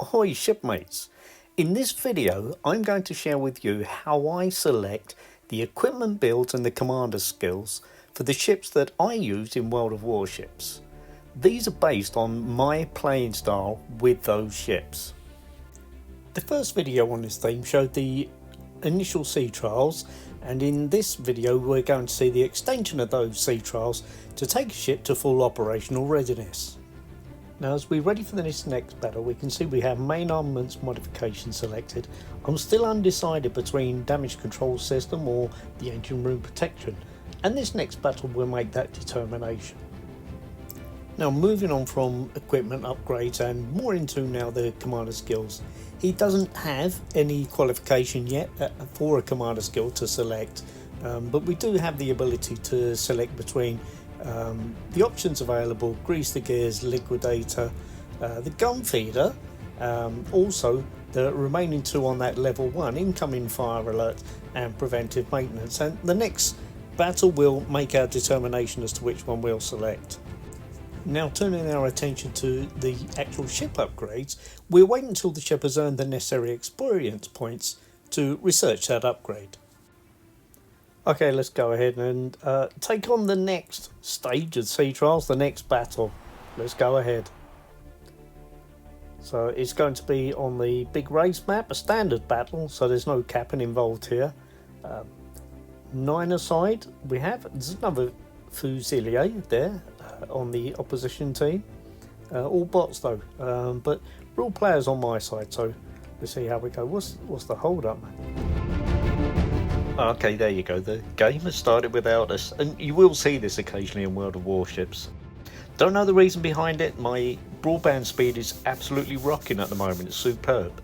Ahoy shipmates! In this video I'm going to share with you how I select the equipment builds and the commander skills for the ships that I use in World of Warships. These are based on my playing style with those ships. The first video on this theme showed the initial sea trials, and in this video we're going to see the extension of those sea trials to take a ship to full operational readiness. Now as we're ready for this next battle, we can see we have main armaments modification selected. I'm still undecided between damage control system or the engine room protection, and this next battle will make that determination. Now moving on from equipment upgrades and more into now the commander skills. He doesn't have any qualification yet for a commander skill to select, but we do have the ability to select between the options available: grease the gears, liquidator, the gun feeder, also the remaining two on that level 1, incoming fire alert and preventive maintenance. And the next battle will make our determination as to which one we'll select. Now turning our attention to the actual ship upgrades, we'll wait until the ship has earned the necessary experience points to research that upgrade. Okay, let's go ahead and take on the next stage of sea trials, the next battle. Let's go ahead. So it's going to be on the big race map, a standard battle, so there's no capping involved here. 9 aside, there's another Fusilier there on the opposition team. All bots though, but real players on my side, so let's see how we go. What's the hold up, man? Okay, there you go. The game has started without us, and you will see this occasionally in World of Warships. Don't know the reason behind it. My broadband speed is absolutely rocking at the moment. It's superb.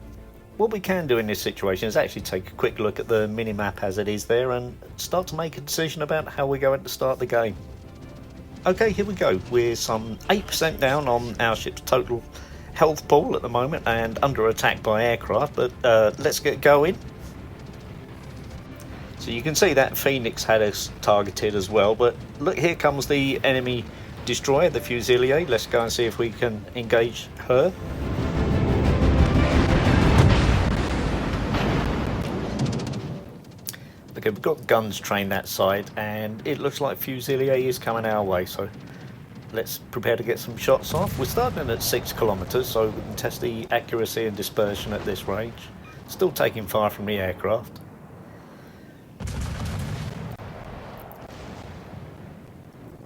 What we can do in this situation is actually take a quick look at the mini-map as it is there and start to make a decision about how we're going to start the game. Okay, here we go. We're some 8% down on our ship's total health pool at the moment and under attack by aircraft, but let's get going. So you can see that Phoenix had us targeted as well, but look, here comes the enemy destroyer, the Fusilier. Let's go and see if we can engage her. Okay, we've got guns trained that side, and it looks like Fusilier is coming our way, so let's prepare to get some shots off. We're starting at 6 kilometers, so we can test the accuracy and dispersion at this range. Still taking fire from the aircraft.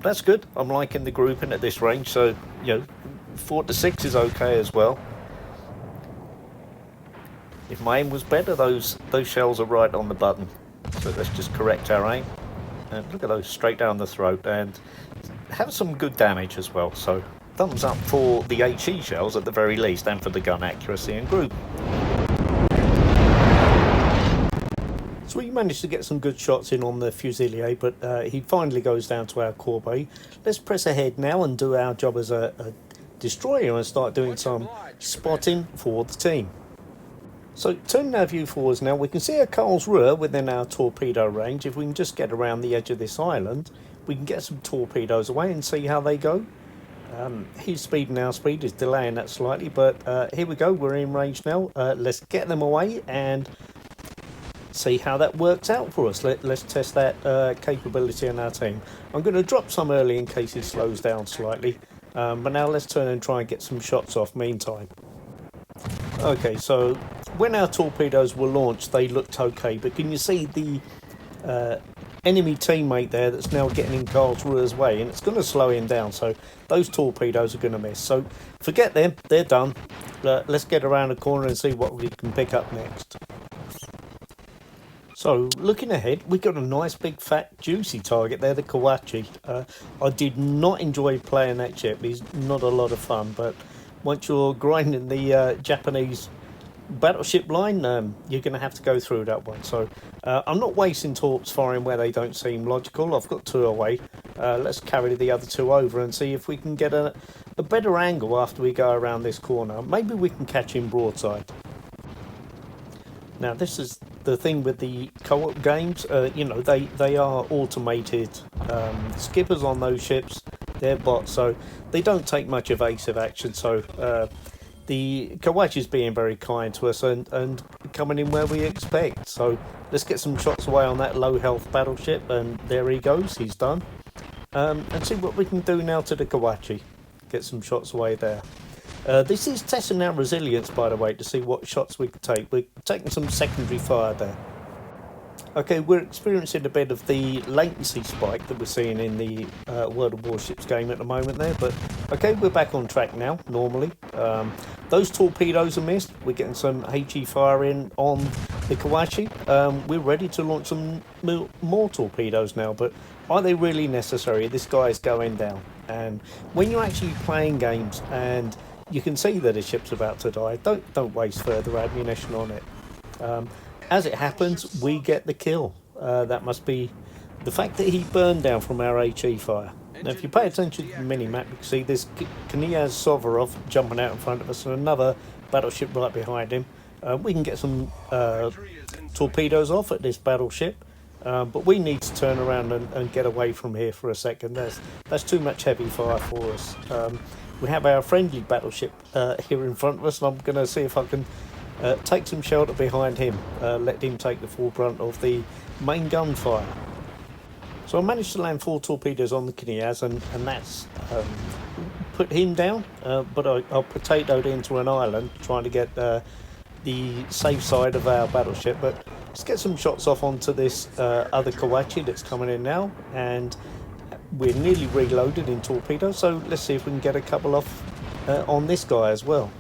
That's good. I'm liking the grouping at this range, so 4 to 6 is okay as well. If my aim was better, those shells are right on the button. So let's just correct our aim. And look at those, straight down the throat, and have some good damage as well. So thumbs up for the HE shells at the very least, and for the gun accuracy and group. So we managed to get some good shots in on the Fusilier, but he finally goes down to our core bay. Let's press ahead now and do our job as a destroyer and start doing some spotting for the team. So turning our view forwards now, we can see a Karlsruhe within our torpedo range. If we can just get around the edge of this island, we can get some torpedoes away and see how they go. His speed and our speed is delaying that slightly, but here we go, we're in range now. Let's get them away and see how that works out for us. Let's test that capability in our team. I'm going to drop some early in case it slows down slightly, but now let's turn and try and get some shots off meantime. Okay, so when our torpedoes were launched, they looked okay, but can you see the enemy teammate there that's now getting in Karlsruhe's way, and it's going to slow him down, so those torpedoes are going to miss. So forget them, they're done. Let's get around the corner and see what we can pick up next. So looking ahead, we've got a nice big fat juicy target there, the Kawachi. I did not enjoy playing that ship. It's not a lot of fun, but once you're grinding the Japanese battleship line, you're going to have to go through that one. So I'm not wasting torps firing where they don't seem logical. I've got 2 away. Let's carry the other 2 over and see if we can get a better angle after we go around this corner. Maybe we can catch him broadside. Now this is the thing with the co-op games, they are automated skippers on those ships. They're bots, so they don't take much evasive action, so the Kawachi's being very kind to us and coming in where we expect. So let's get some shots away on that low health battleship, and there he goes, he's done. And see what we can do now to the Kawachi. Get some shots away there. This is testing our resilience, by the way, to see what shots we can take. We're taking some secondary fire there. Okay, we're experiencing a bit of the latency spike that we're seeing in the World of Warships game at the moment there, but okay, we're back on track now, normally. Those torpedoes are missed. We're getting some HE fire in on the Kawachi. We're ready to launch some more torpedoes now, but are they really necessary? This guy is going down, and when you're actually playing games and you can see that a ship's about to die, don't waste further ammunition on it. As it happens, we get the kill. That must be the fact that he burned down from our HE fire. Now, if you pay attention to the mini-map, you can see this Kniaz Sovorov jumping out in front of us and another battleship right behind him. We can get some torpedoes off at this battleship, but we need to turn around and get away from here for a second. That's too much heavy fire for us. We have our friendly battleship here in front of us, and I'm going to see if I can take some shelter behind him, let him take the full brunt of the main gunfire. So I managed to land 4 torpedoes on the Kniaz, and that's put him down, but I potatoed into an island trying to get the safe side of our battleship. But let's get some shots off onto this other Kawachi that's coming in now, and we're nearly reloaded in torpedoes, so let's see if we can get a couple off on this guy as well.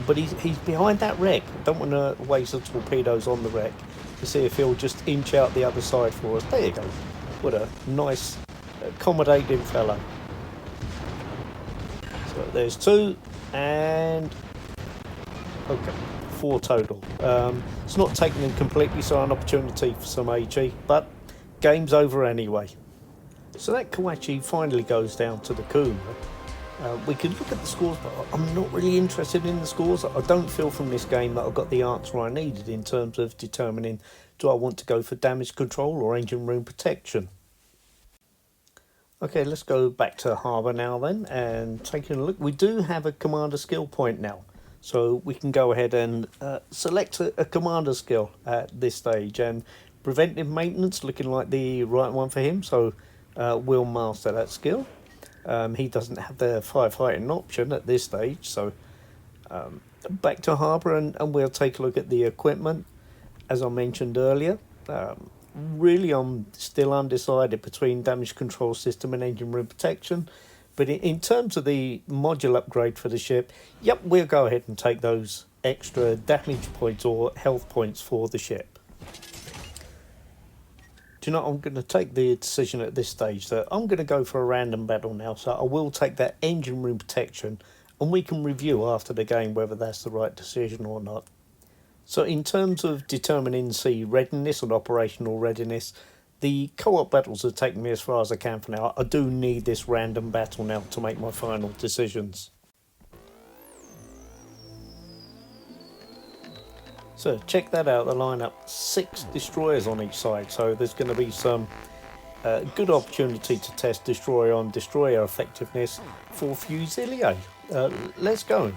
But he's behind that wreck. Don't want to waste the torpedoes on the wreck. To see if he'll just inch out the other side for us. There you go. What a nice, accommodating fellow. So there's 2, and okay, 4 total. It's not taking them completely, so an opportunity for some HE, but game's over anyway. So that Kawachi finally goes down to the Kuma. We can look at the scores, but I'm not really interested in the scores. I don't feel from this game that I've got the answer I needed in terms of determining, do I want to go for damage control or engine room protection? Okay, let's go back to harbour now then, and taking a look. We do have a commander skill point now, so we can go ahead and select a commander skill at this stage, and preventive maintenance looking like the right one for him, so we'll master that skill. He doesn't have the firefighting option at this stage, so back to harbour, and we'll take a look at the equipment. As I mentioned earlier, really I'm still undecided between damage control system and engine room protection, but in terms of the module upgrade for the ship, yep, we'll go ahead and take those extra damage points or health points for the ship. Do you know, I'm going to take the decision at this stage that I'm going to go for a random battle now, so I will take that engine room protection, and we can review after the game whether that's the right decision or not. So in terms of determining the readiness and operational readiness, the co-op battles have taken me as far as I can for now. I do need this random battle now to make my final decisions. So check that out, the lineup, 6 destroyers on each side, so there's going to be some good opportunity to test destroyer on destroyer effectiveness for Fusilier. Let's go.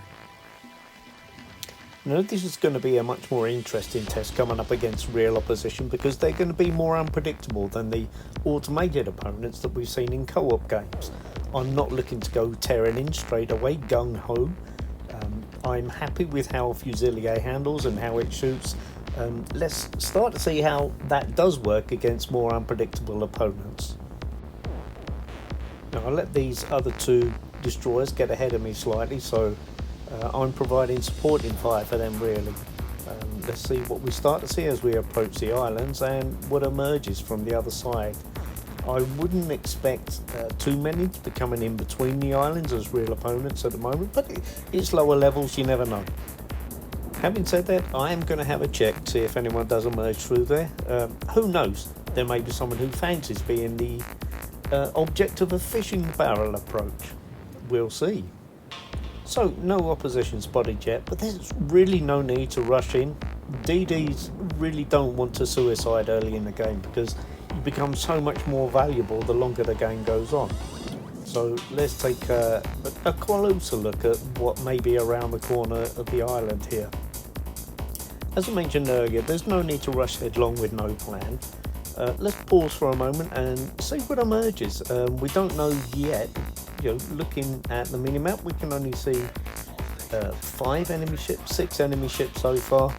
Now this is going to be a much more interesting test coming up against real opposition, because they're going to be more unpredictable than the automated opponents that we've seen in co-op games. I'm not looking to go tearing in straight away, gung-ho. I'm happy with how Fusilier handles and how it shoots. Let's start to see how that does work against more unpredictable opponents. Now I'll let these other 2 destroyers get ahead of me slightly, so I'm providing supporting fire for them really. Let's see what we start to see as we approach the islands and what emerges from the other side. I wouldn't expect too many to be coming in between the islands as real opponents at the moment, but it's lower levels, you never know. Having said that, I am going to have a check to see if anyone does emerge through there. Who knows, there may be someone who fancies being the object of a fishing barrel approach. We'll see. So, no opposition spotted yet, but there's really no need to rush in. DDs really don't want to suicide early in the game, because you become so much more valuable the longer the game goes on. So let's take a closer look at what may be around the corner of the island here. As I mentioned earlier, there's no need to rush headlong with no plan. Let's pause for a moment and see what emerges. We don't know yet. Looking at the minimap, we can only see 5 enemy ships, 6 enemy ships so far.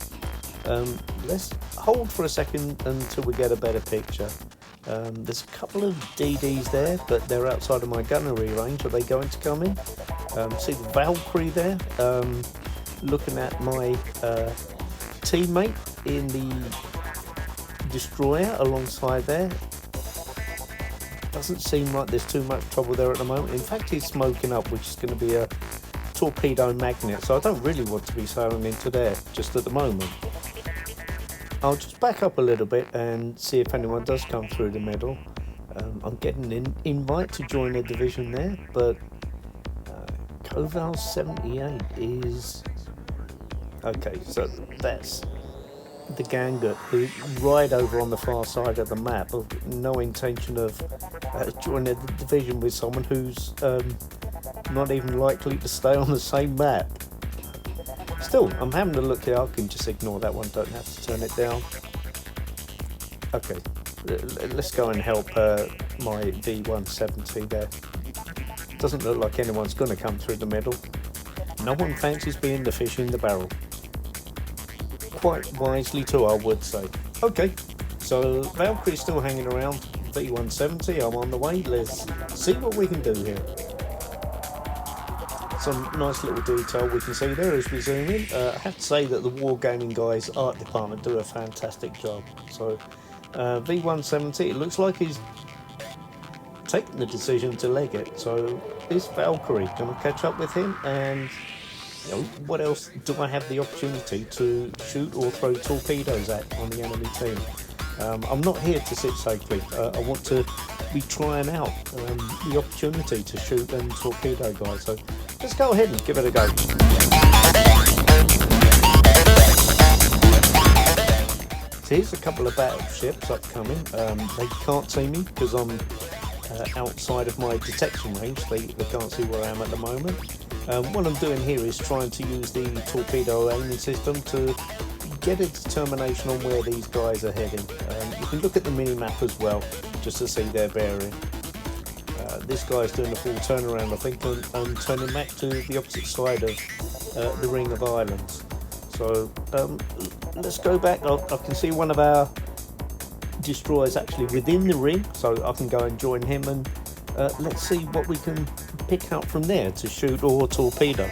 Let's hold for a second until we get a better picture. There's a couple of DDs there, but they're outside of my gunnery range. Are they going to come in? See the Valkyrie there, looking at my teammate in the destroyer alongside there. Doesn't seem like there's too much trouble there at the moment. In fact, he's smoking up, which is going to be a torpedo magnet, so I don't really want to be sailing into there just at the moment. I'll just back up a little bit and see if anyone does come through the middle. I'm getting an invite to join a division there, but Koval 78 is... Okay, so that's the Gangut, right over on the far side of the map. I've no intention of joining the division with someone who's not even likely to stay on the same map. Still, I'm having a look here. I can just ignore that one, don't have to turn it down. Okay, let's go and help my V170 there. Doesn't look like anyone's going to come through the middle. No one fancies being the fish in the barrel. Quite wisely too, I would say. Okay, so Valkyrie's still hanging around. V170, I'm on the way. Let's see what we can do here. Some nice little detail we can see there as we zoom in. I have to say that the Wargaming guys' art department do a fantastic job. So V170, it looks like he's taken the decision to leg it. So is Valkyrie going to catch up with him? And what else do I have the opportunity to shoot or throw torpedoes at on the enemy team? I'm not here to sit safely. I want to be trying out the opportunity to shoot and torpedo guys. So let's go ahead and give it a go. So here's a couple of battleships upcoming. They can't see me because I'm outside of my detection range. They can't see where I am at the moment. What I'm doing here is trying to use the torpedo aiming system to get a determination on where these guys are heading. You can look at the mini-map as well, just to see their bearing. This guy's doing a full turnaround, I think, and turning back to the opposite side of the ring of islands. So let's go back. I can see one of our destroyers actually within the ring, so I can go and join him, and let's see what we can pick up from there to shoot or torpedo.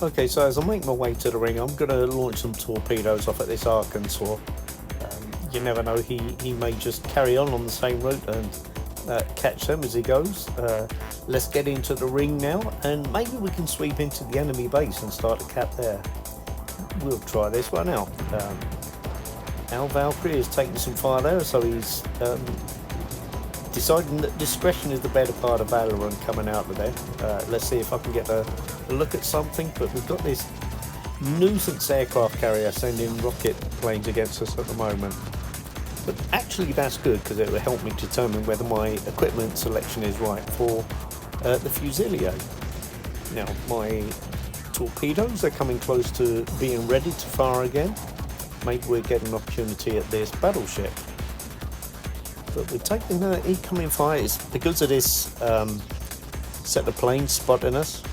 Okay, so as I make my way to the ring, I'm going to launch some torpedoes off at this Arkansas. You never know, he may just carry on the same route and catch them as he goes. Let's get into the ring now, and maybe we can sweep into the enemy base and start a cap there. We'll try this one out. Our Valkyrie is taking some fire there, so he's deciding that discretion is the better part of valor and coming out of there. Let's see if I can get a look at something, but we've got this nuisance aircraft carrier sending rocket planes against us at the moment. But actually that's good, because it will help me determine whether my equipment selection is right for the Fusilier. Now my torpedoes are coming close to being ready to fire again. Maybe we'll get an opportunity at this battleship. But we're taking incoming fires because of this set of planes spotting us.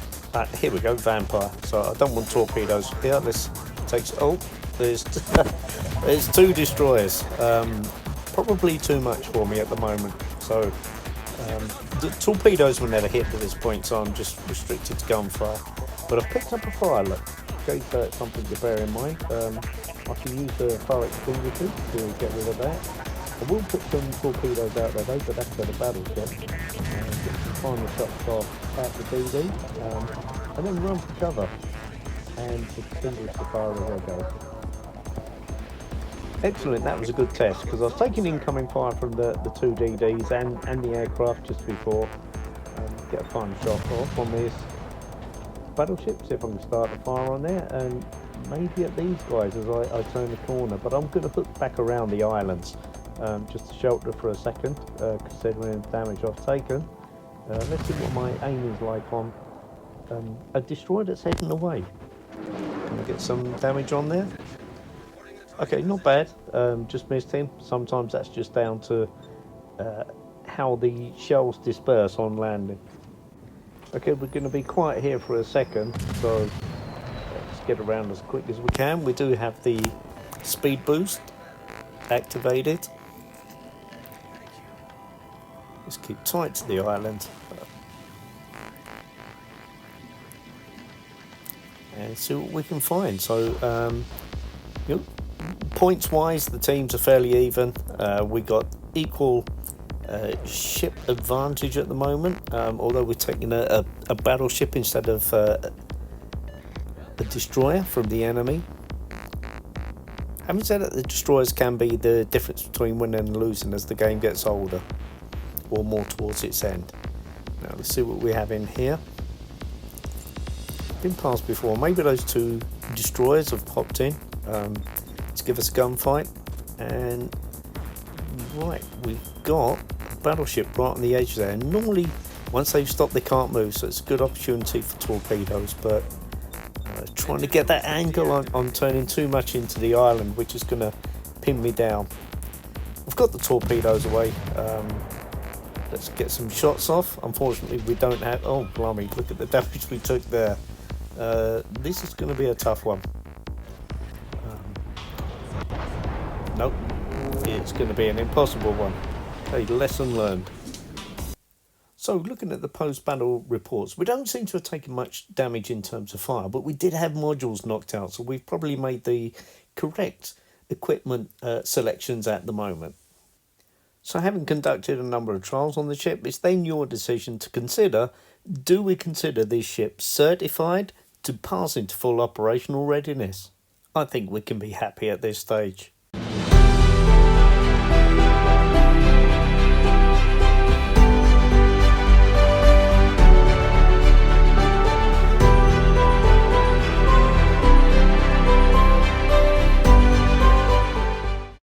Here we go, Vampire. So I don't want torpedoes here. This takes... Oh, there's 2 destroyers. Probably too much for me at the moment. So the torpedoes will never hit at this point, so I'm just restricted to gunfire. But I've picked up a firelet. Okay, so it's something to bear in mind. I can use the fire extinguisher to get rid of that. I will put some torpedoes out there though, but that's for the battleship. Get some final shots off at the DD, and then run for cover. and extinguish the fire as I go. Excellent, that was a good test, because I was taking incoming fire from the two DDs and the aircraft just before. Get a final shot off on this battleship, see if I can start the fire on there, and maybe at these guys as I turn the corner. But I'm going to hook back around the islands just to shelter for a second, considering the damage I've taken. Let's see what my aim is like on a destroyer that's heading away. Can I get some damage on there? Okay, not bad. Just missed him. Sometimes that's just down to how the shells disperse on landing. Okay, we're going to be quiet here for a second, so let's get around as quick as we can. We do have the speed boost activated. Let's keep tight to the island. And see what we can find. So, points wise, the teams are fairly even. We got equal ship advantage at the moment, although we're taking a battleship instead of a destroyer from the enemy. Having said that, the destroyers can be the difference between winning and losing as the game gets older, or more towards its end. Now let's see what we have in here. Been past before. Maybe those two destroyers have popped in to give us a gunfight. And right, we've got a battleship right on the edge there. And normally, once they've stopped, they can't move, so it's a good opportunity for torpedoes. But trying to get that angle on turning too much into the island, which is going to pin me down. I've got the torpedoes away. Let's get some shots off. Unfortunately, we don't have... Oh, blimey, look at the damage we took there. This is going to be a tough one. Nope. It's going to be an impossible one. A lesson learned. So, looking at the post-battle reports, we don't seem to have taken much damage in terms of fire, but we did have modules knocked out, so we've probably made the correct equipment selections at the moment. So having conducted a number of trials on the ship, it's then your decision to consider, do we consider this ship certified to pass into full operational readiness? I think we can be happy at this stage.